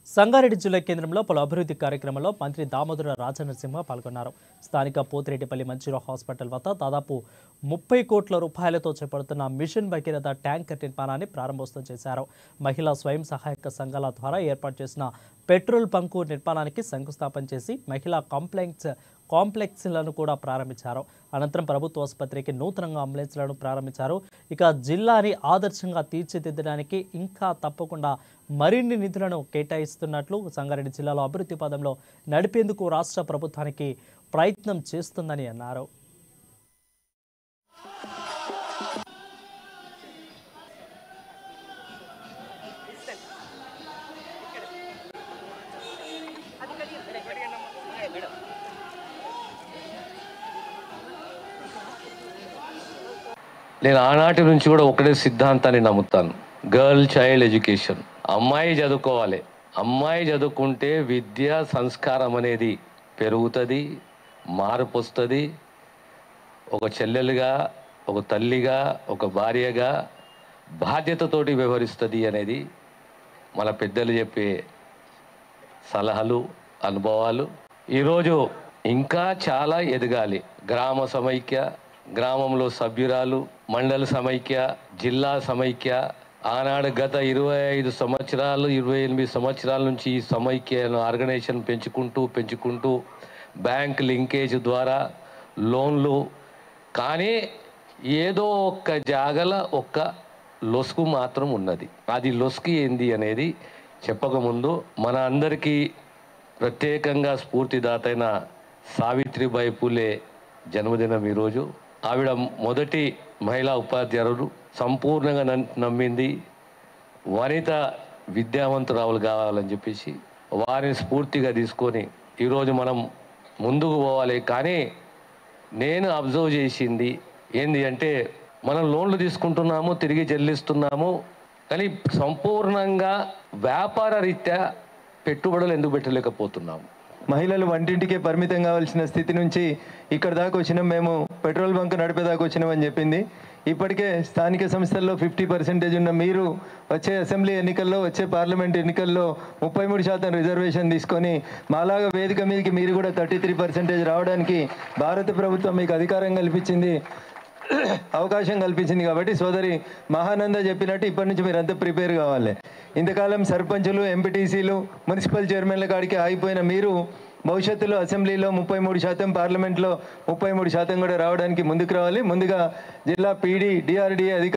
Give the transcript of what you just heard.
సంగారెడ్డి జిల్లా కేంద్రంలో పలు అభివృద్ధి కార్యక్రమంలో మంత్రి దామోదర రాజనరసింహ పాల్గొన్నారు. స్థానిక పోతిరెడ్డిపల్లి మంచిర్యాల హాస్పిటల్ వద్ద దాదాపు 30 కోట్ల రూపాయలతో చేపడుతున్న మిషన్ భగీరథ ట్యాంకర్ నిర్మాణాన్ని ప్రారంభోత్సవం చేశారు. మహిళా స్వయం సహాయక సంఘాల ద్వారా ఏర్పాటు చేసిన పెట్రోల్ బంకు నిర్మాణానికి శంకుస్థాపన చేసి మహిళా కాంప్లెక్స్లను కూడా ప్రారంభించారు. అనంతరం ప్రభుత్వ ఆసుపత్రికి నూతనంగా అంబులెన్స్లను ప్రారంభించారు. ఇక జిల్లాని ఆదర్శంగా తీర్చిదిద్దడానికి ఇంకా తప్పకుండా మరిన్ని నిధులను కేటాయిస్తున్నట్లు సంగారెడ్డి జిల్లాలో అభివృద్ధి పదంలో నడిపేందుకు రాష్ట్ర ప్రభుత్వానికి ప్రయత్నం చేస్తుందని అన్నారు. నేను ఆనాటి నుంచి కూడా ఒకటే సిద్ధాంతాన్ని నమ్ముతాను. Girl child education. అమ్మాయి చదువుకోవాలి. అమ్మాయి చదువుకుంటే విద్య సంస్కారం అనేది పెరుగుతుంది, మార్పు వస్తుంది. ఒక చెల్లెలుగా, ఒక తల్లిగా, ఒక భార్యగా బాధ్యతతోటి వ్యవహరిస్తుంది అనేది మన పెద్దలు చెప్పే సలహాలు, అనుభవాలు. ఈరోజు ఇంకా చాలా ఎదగాలి. గ్రామ సమైక్య, గ్రామంలో సభ్యురాలు, మండల సమైక్య, జిల్లా సమైక్య. ఆనాడు గత 25 సంవత్సరాలు 28 సంవత్సరాల నుంచి ఈ సమైక్యను ఆర్గనైజేషన్ పెంచుకుంటూ బ్యాంక్ లింకేజ్ ద్వారా లోన్లు. కానీ ఏదో ఒక్క జాగల ఒక్క లొసుగు మాత్రం ఉన్నది. అది లొసుగు ఏంది అనేది చెప్పకముందు మన అందరికీ ప్రత్యేకంగా స్ఫూర్తిదాతైన సావిత్రిబాయి పూలే జన్మదినం ఈరోజు. ఆవిడ మొదటి మహిళా ఉపాధ్యాయులు. సంపూర్ణంగా నమ్మింది వనిత విద్యావంతురాలు కావాలని చెప్పేసి వారిని స్ఫూర్తిగా తీసుకొని ఈరోజు మనం ముందుకు పోవాలి. కానీ నేను అబ్జర్వ్ చేసింది ఏంది అంటే, మనం లోన్లు తీసుకుంటున్నాము, తిరిగి చెల్లిస్తున్నాము, కానీ సంపూర్ణంగా వ్యాపార రీత్యా పెట్టుబడులు ఎందుకు పెట్టలేకపోతున్నాము. మహిళలు వంటింటికే పరిమితం కావాల్సిన స్థితి నుంచి ఇక్కడ దాకా వచ్చినాం. మేము పెట్రోల్ బంక్ నడిపేదాకా వచ్చినామని చెప్పింది. ఇప్పటికే స్థానిక సంస్థల్లో 50% ఉన్న మీరు వచ్చే అసెంబ్లీ ఎన్నికల్లో, వచ్చే పార్లమెంట్ ఎన్నికల్లో 33% రిజర్వేషన్ తీసుకొని మాలాగా వేదిక మీదకి మీరు కూడా 33% రావడానికి భారత ప్రభుత్వం మీకు అధికారం కల్పించింది, అవకాశం కల్పించింది. కాబట్టి సోదరి మహానంద చెప్పినట్టు ఇప్పటి నుంచి మీరు అంతా ప్రిపేర్ కావాలి. ఇంతకాలం సర్పంచులు, ఎంపీటీసీలు, మున్సిపల్ చైర్మన్ల కాడికి ఆగిపోయిన మీరు భవిష్యత్తులో అసెంబ్లీలో 33%, పార్లమెంట్లో 33% కూడా రావడానికి ముందుకు రావాలి. ముందుగా జిల్లా పీడీ, డిఆర్డీఏ అధికారులు